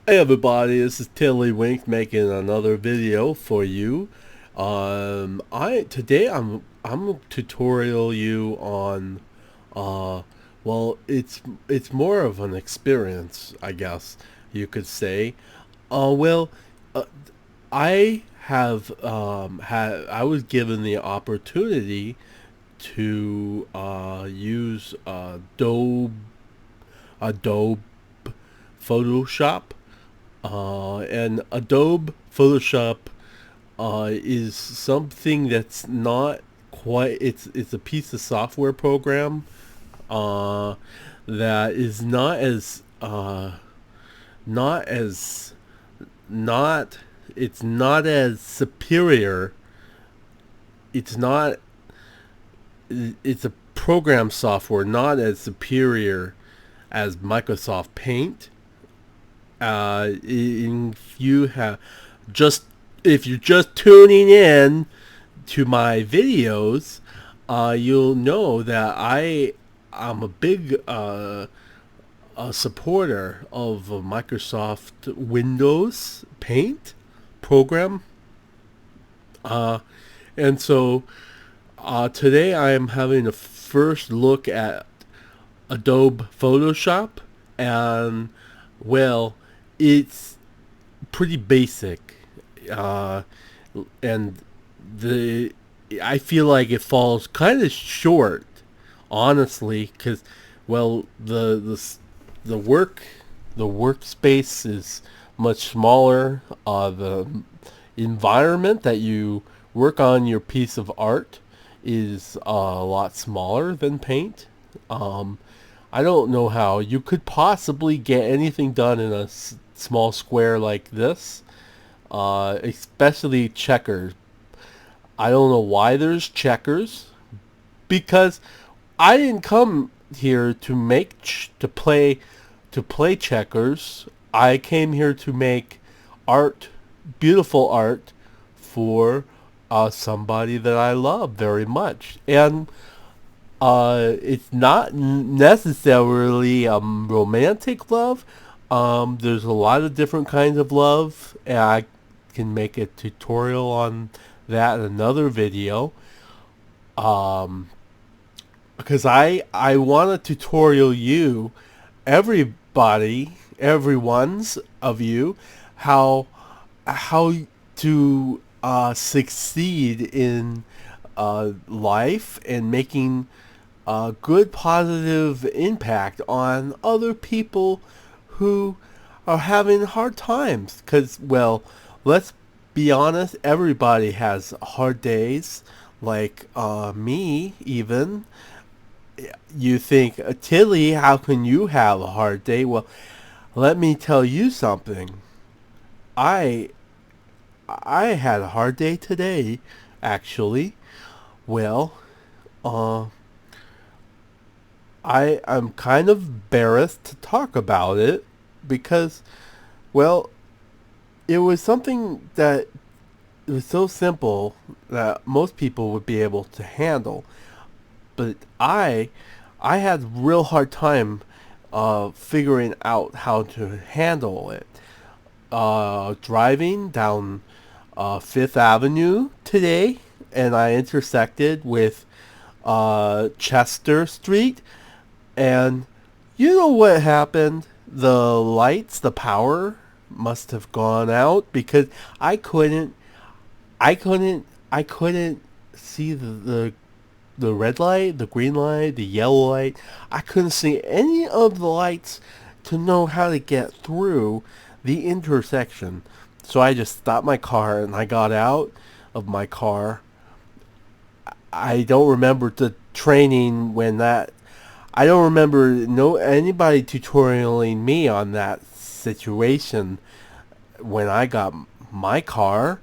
Hey everybody, this is Tilly Wink making another video for you. I today I'm tutorial you on well it's more of an experience, I guess you could say. Well, uh, I have had I was given the opportunity to use Adobe Photoshop. And Adobe Photoshop is something that's not quite. It's a piece of software program uh, that is not as not it's not as superior. It's not. It's a program software not as superior as Microsoft Paint. If you have just if you're just tuning in to my videos, you'll know that I'm a big a supporter of Microsoft Windows Paint program, uh, and so today I am having a first look at Adobe Photoshop, and well, it's pretty basic, uh, and the I feel like it falls kind of short, honestly, because well, the workspace is much smaller. The environment that you work on your piece of art is a lot smaller than Paint. Um, I don't know how you could possibly get anything done in a small square like this, especially checkers. I don't know why there's checkers, because I didn't come here to to play checkers. I came here to make art, beautiful art, for somebody that I love very much, and it's not necessarily romantic love. There's a lot of different kinds of love, and I can make a tutorial on that in another video. Um, because I want to tutorial you, everybody, everyone's of you, how how to succeed in life and making a good positive impact on other people who are having hard times. Because, well, let's be honest, everybody has hard days, like me, even. You think, Tilly, how can you have a hard day? Well, let me tell you something. I I had a hard day today, actually. Well, uh, I'm kind of embarrassed to talk about it because, well, it was something that was so simple that most people would be able to handle, but I had a real hard time figuring out how to handle it. Driving down Fifth Avenue today, and I intersected with Chester Street, and you know what happened? The lights, the power must have gone out because I couldn't, I couldn't see the red light, the green light, the yellow light. I couldn't see any of the lights to know how to get through the intersection. So I just stopped my car and I got out of my car. I don't remember the training when that. I don't remember no anybody tutorialing me on that situation when I got my car.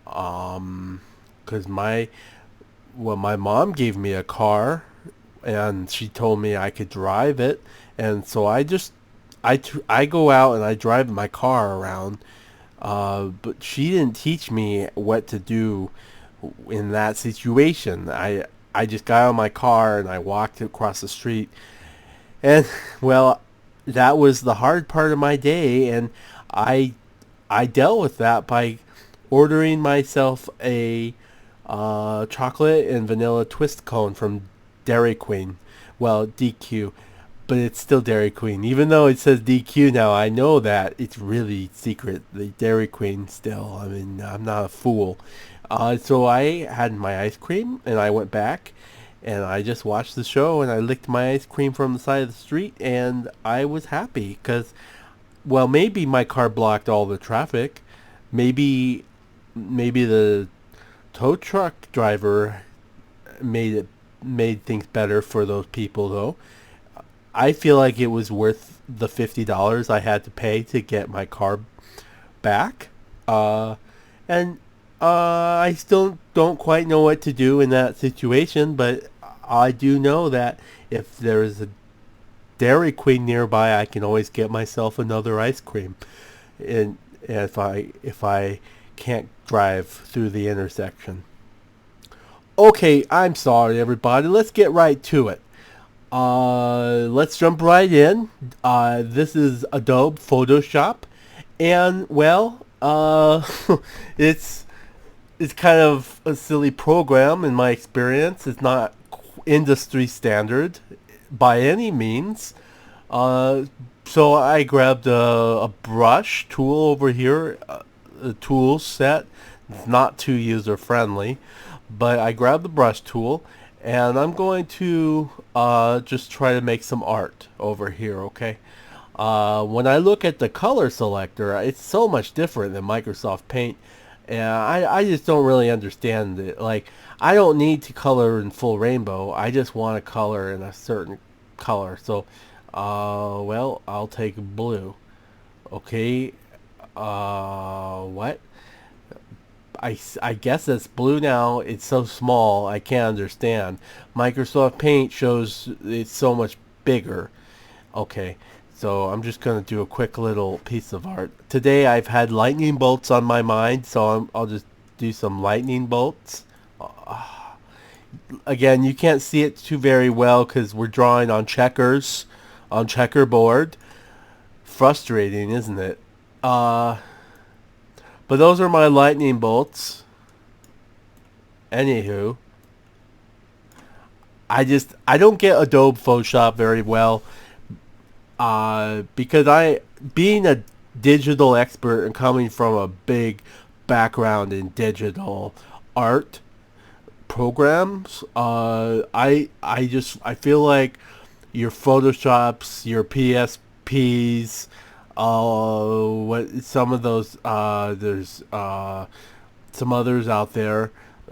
Because my mom gave me a car, and she told me I could drive it, and so I go out and I drive my car around. But she didn't teach me what to do in that situation. I just got out of my car and I walked across the street, and well, that was the hard part of my day, and I I dealt with that by ordering myself a chocolate and vanilla twist cone from Dairy Queen. Well, DQ, but it's still Dairy Queen. Even though it says DQ now, I know that it's really secret. The Dairy Queen still. I mean, I'm not a fool. So I had my ice cream and I went back and I just watched the show and I licked my ice cream from the side of the street and I was happy because, well, maybe my car blocked all the traffic. Maybe the tow truck driver made things better for those people though. I feel like it was worth the $50 I had to pay to get my car back. And I still don't quite know what to do in that situation, but I do know that if there is a Dairy Queen nearby, I can always get myself another ice cream. And if I can't drive through the intersection. Okay, I'm sorry, everybody. Let's get right to it. Let's jump right in. This is Adobe Photoshop, and well, it's it's kind of a silly program in my experience. It's not industry standard by any means. Uh, so I grabbed a brush tool over here, a tool set. It's not too user friendly, but I grabbed the brush tool and I'm going to just try to make some art over here, okay? When I look at the color selector, it's so much different than Microsoft Paint, and I just don't really understand it. Like, I don't need to color in full rainbow. I just want to color in a certain color. So, well, I'll take blue. Okay, what? I guess it's blue now. It's so small, I can't understand. Microsoft Paint shows it's so much bigger. Okay, so I'm just going to do a quick little piece of art. Today I've had lightning bolts on my mind, so I'll just do some lightning bolts. Again, you can't see it too very well because we're drawing on checkers, on checkerboard. Frustrating, isn't it? But those are my lightning bolts. Anywho, I don't get Adobe Photoshop very well. Because being a digital expert and coming from a big background in digital art programs, I feel like your Photoshops, your PSPs, what some of those there's some others out there.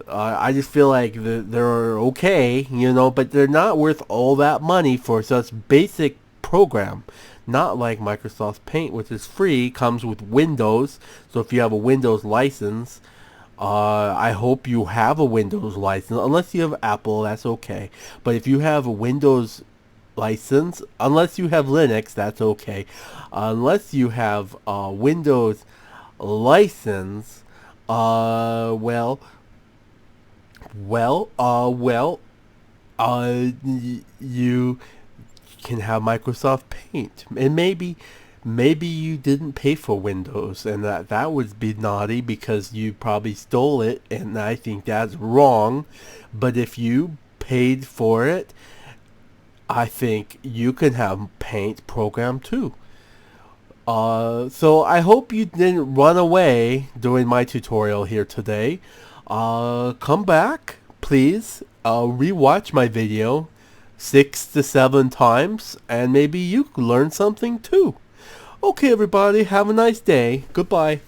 I just feel like they're okay, but they're not worth all that money for such basic program. Not like Microsoft Paint, which is free, comes with Windows. So if you have a Windows license, I hope you have a Windows license. Unless you have Apple, that's okay. But if you have a Windows license, unless you have Linux, that's okay. Unless you have a Windows license, well, you can have Microsoft Paint, and maybe you didn't pay for Windows, and that would be naughty because you probably stole it, and I think that's wrong. But if you paid for it, I think you can have Paint program too. So I hope you didn't run away during my tutorial here today. Come back, please. Rewatch my video 6 to 7 times, and maybe you learn something too. Okay, everybody, have a nice day. Goodbye.